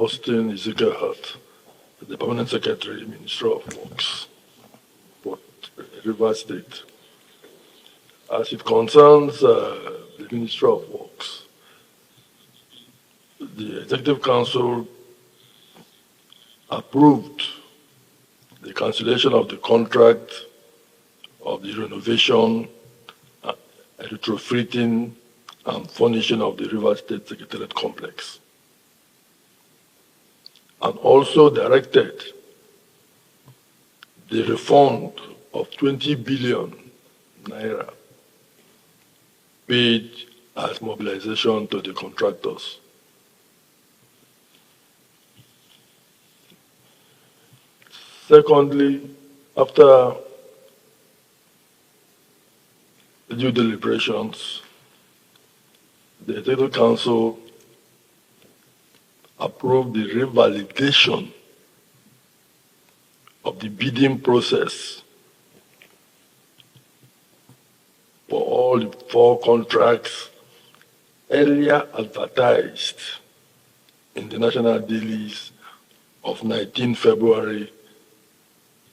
Austin Ezekiel Hart, the Permanent Secretary, Ministry of Works for Rivers State. As it concerns the Ministry of Works, the Executive Council approved the cancellation of the contract of the renovation, retrofitting, and furnishing of the Rivers State Secretariat complex, and also directed the refund of 20 billion naira paid as mobilization to the contractors. Secondly, after due deliberations, the Executive Council approved the revalidation of the bidding process for all the 4 contracts earlier advertised in the national dailies of 19 February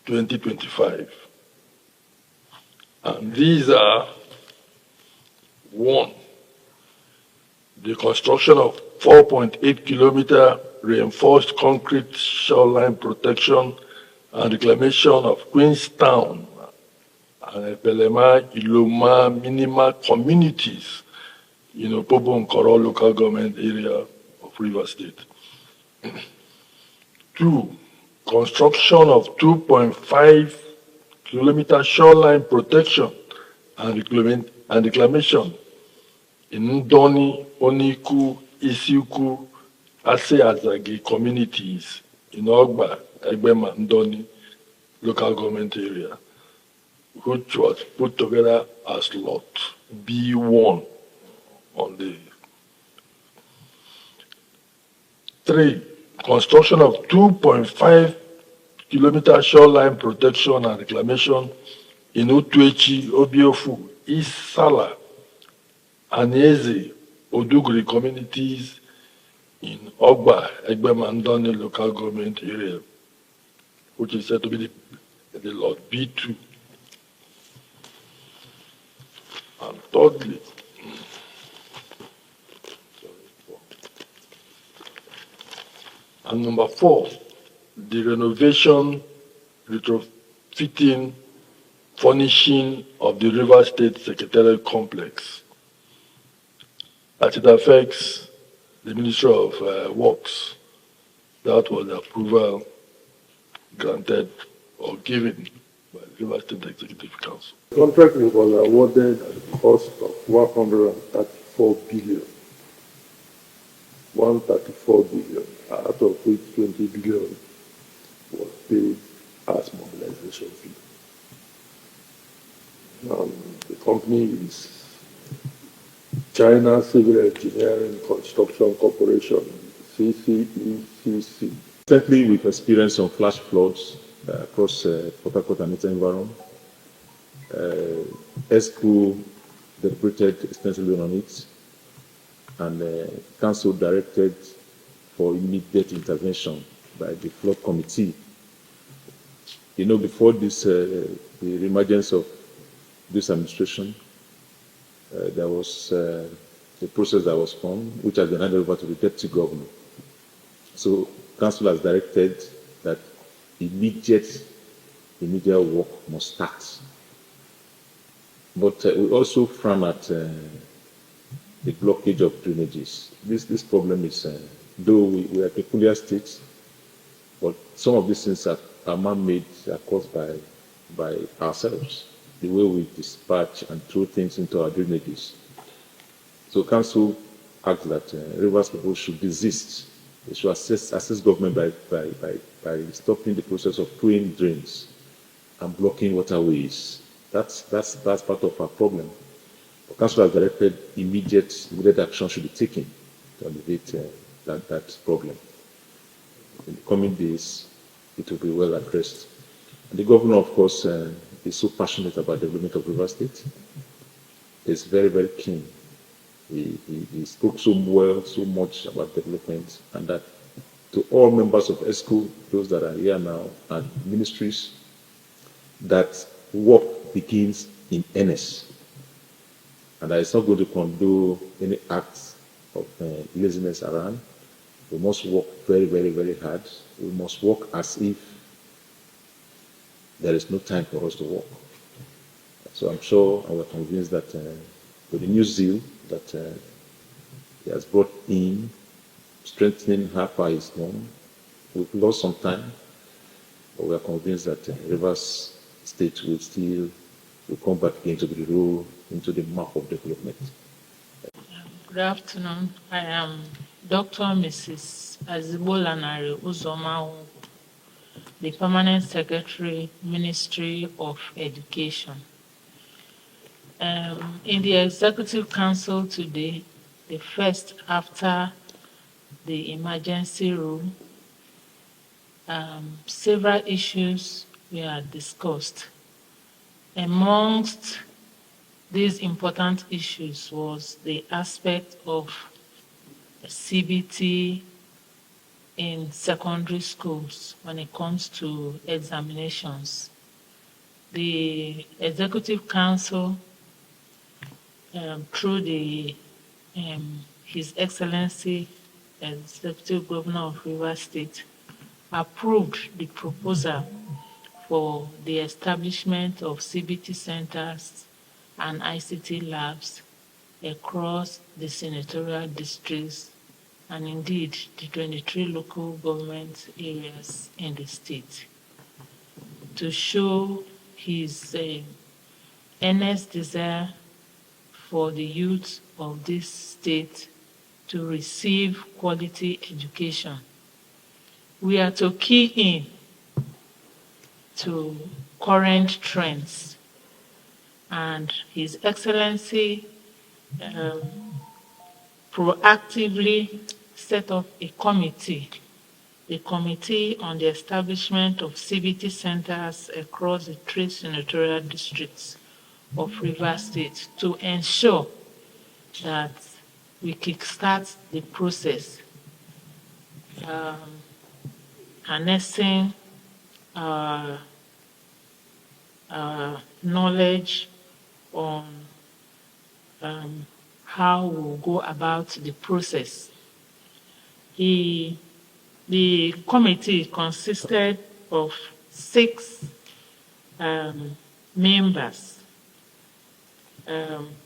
2025. And these are: 1, the construction of 4.8-kilometer reinforced concrete shoreline protection and reclamation of Queenstown and Epelema, Iloma, Minima communities in Opobo and Koro local government area of Rivers State. 2, construction of 2.5-kilometer shoreline protection and reclamation in Ndoni, Oniku, Isiku, Ase Azagi communities in Ogba, Egbema, Ndoni local government area, which was put together as Lot B1 on the 3, construction of 2.5-kilometer shoreline protection and reclamation in Utuechi, Obiofu, East Sala, Anyeze, Odugri communities in Ogba, Egbema, Ndoni local government area, which is said to be the Lot B2. And thirdly, and number 4, the renovation, retrofitting, furnishing of the Rivers State Secretariat complex, as it affects the Ministry of Works. That was the approval granted or given by the Rivers State Executive Council. The contract was awarded at a cost of 134 billion. 134 billion, out of which 20 billion was paid as mobilization fee. The company is China Civil Engineering Construction Corporation, CCECC. Recently, we've experienced some flash floods across Port Harcourt and its environment. ESCO deliberated extensively on it, and Council directed for immediate intervention by the flood committee. You know, before this, the emergence of this administration, there was a process that was formed, which has been handed over to the deputy governor. So, Council has directed that immediate work must start. But we also frown at the blockage of drainages. This problem is, though we are a peculiar state, but some of these things are man-made, are caused by ourselves, the way we dispatch and throw things into our drainages. So Council asks that Rivers people should desist. They should assist government by stopping the process of throwing drains and blocking waterways. That's part of our problem. The Council has directed immediate action should be taken to alleviate that problem. In the coming days, it will be well addressed. And the governor, of course, is so passionate about the development of Rivers State. He's very, very keen. He spoke so well, so much about development, and that to all members of ESCO, those that are here now, and ministries, that work begins in earnest. And that it's not going to condone any acts of laziness around. We must work very, very, very hard. We must work as if there is no time for us to work. So I'm sure and we're convinced that with the new zeal that he has brought in, strengthening how far he's gone, we've lost some time, but we are convinced that Rivers State will come back again to the role, into the map of development. Good afternoon. I am Dr. Mrs. Azibolanari Uzoma, the Permanent Secretary, Ministry of Education. In the Executive Council today, the first after the emergency rule, several issues were discussed. Amongst these important issues was the aspect of CBT in secondary schools when it comes to examinations. The Executive Council, through His Excellency Executive Governor of Rivers State, approved the proposal for the establishment of CBT centers and ICT labs across the senatorial districts and indeed the 23 local government areas in the state, to show his earnest desire for the youth of this state to receive quality education. We are to key in to current trends, and His Excellency proactively set up a committee on the establishment of CBT centers across the 3 senatorial districts of Rivers State to ensure that we kickstart the process, harnessing knowledge on how we'll go about the process. The committee consisted of 6 members,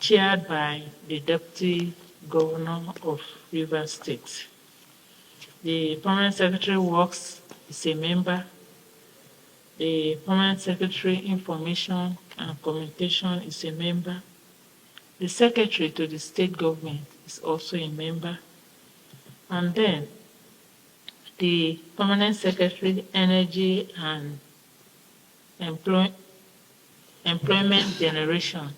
chaired by the Deputy Governor of Rivers State. The Permanent Secretary Works is a member. The Permanent Secretary Information and Communication is a member. The Secretary to the State Government is also a member. And then the Permanent Secretary Energy and Employment Generation,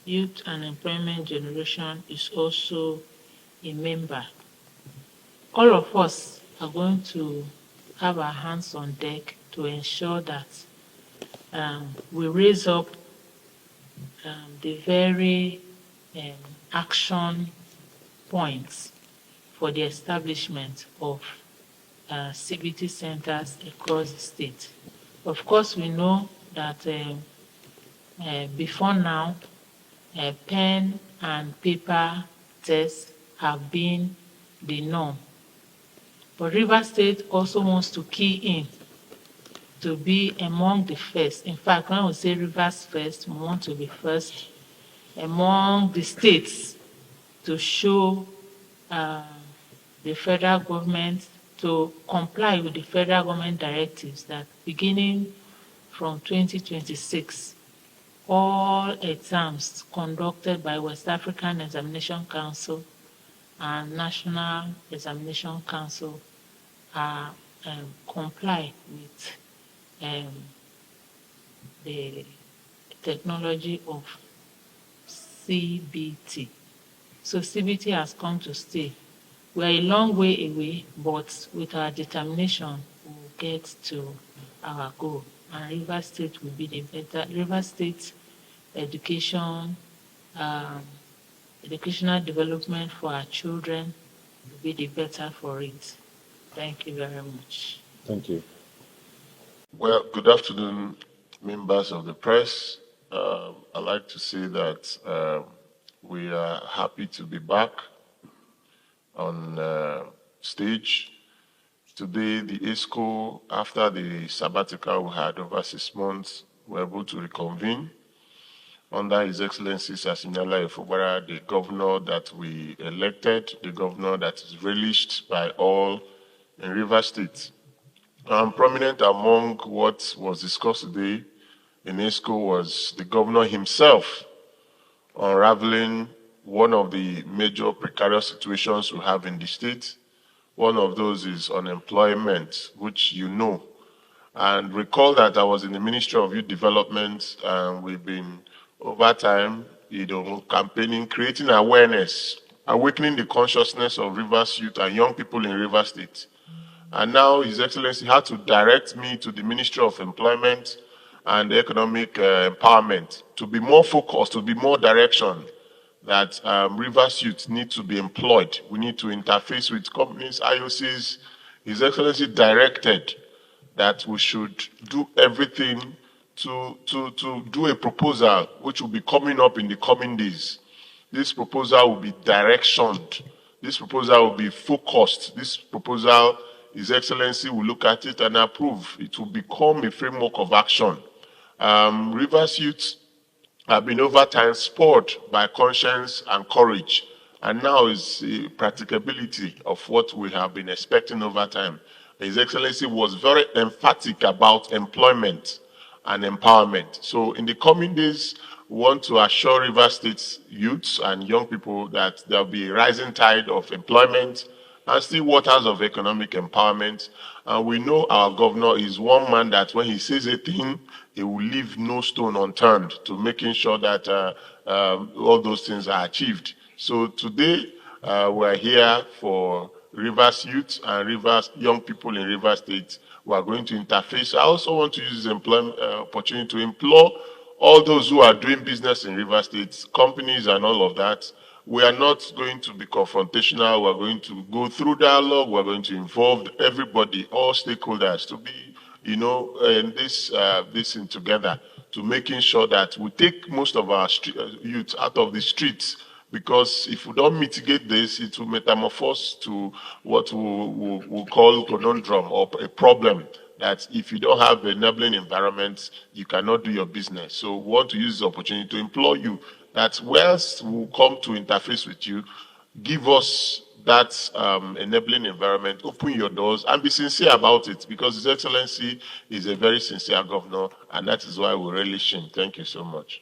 Youth and Employment Generation is also a member. All of us are going to have our hands on deck to ensure that we raise up the very action points for the establishment of CBT centers across the state. Of course, we know that before now, pen and paper tests have been the norm. But Rivers State also wants to key in to be among the first. In fact, when we say Rivers first, we want to be first among the states to show the federal government to comply with the federal government directives that beginning from 2026, all exams conducted by West African Examination Council and National Examination Council are comply with the technology of CBT. So CBT has come to stay. We are a long way away, but with our determination, we will get to our goal. And Rivers State will be the better. Rivers State education, educational development for our children will be the better for it. Thank you very much. Thank you. Well, good afternoon, members of the press. I'd like to say that we are happy to be back on stage. Today, the ESCO, after the sabbatical we had over 6 months, were able to reconvene under His Excellency Sasinyala Efubara, the governor that we elected, the governor that is relished by all in Rivers State. Prominent among what was discussed today in ESCO was the governor himself unraveling one of the major precarious situations we have in the state. One of those is unemployment, which you know. And recall that I was in the Ministry of Youth Development, and we've been, over time, campaigning, creating awareness, awakening the consciousness of Rivers youth and young people in Rivers State. And now His Excellency had to direct me to the Ministry of Employment and Economic Empowerment to be more focused, to be more direction that Rivers youth need to be employed. We need to interface with companies, IOCs. His Excellency directed that we should do everything to do a proposal which will be coming up in the coming days. This proposal will be directioned. This proposal will be focused. This proposal, His Excellency will look at it and approve. It will become a framework of action. Rivers youth have been over time spurred by conscience and courage. And now is the practicability of what we have been expecting over time. His Excellency was very emphatic about employment and empowerment. So in the coming days, we want to assure River State's youths and young people that there will be a rising tide of employment and still waters of economic empowerment. And we know our governor is one man that when he says a thing, he will leave no stone unturned to making sure that all those things are achieved. So today, we're here for Rivers youth and Rivers young people in Rivers State who are going to interface. I also want to use this opportunity to implore all those who are doing business in Rivers State, companies and all of that. We are not going to be confrontational. We're going to go through dialogue. We're going to involve everybody, all stakeholders, to be, in this thing together, to making sure that we take most of our youth out of the streets. Because if we don't mitigate this, it will metamorphose to what we call conundrum or a problem. That if you don't have enabling environment, you cannot do your business. So we want to use the opportunity to implore you that whilst we come to interface with you, give us that enabling environment, open your doors, and be sincere about it, because His Excellency is a very sincere governor, and that is why we relish him. Thank you so much.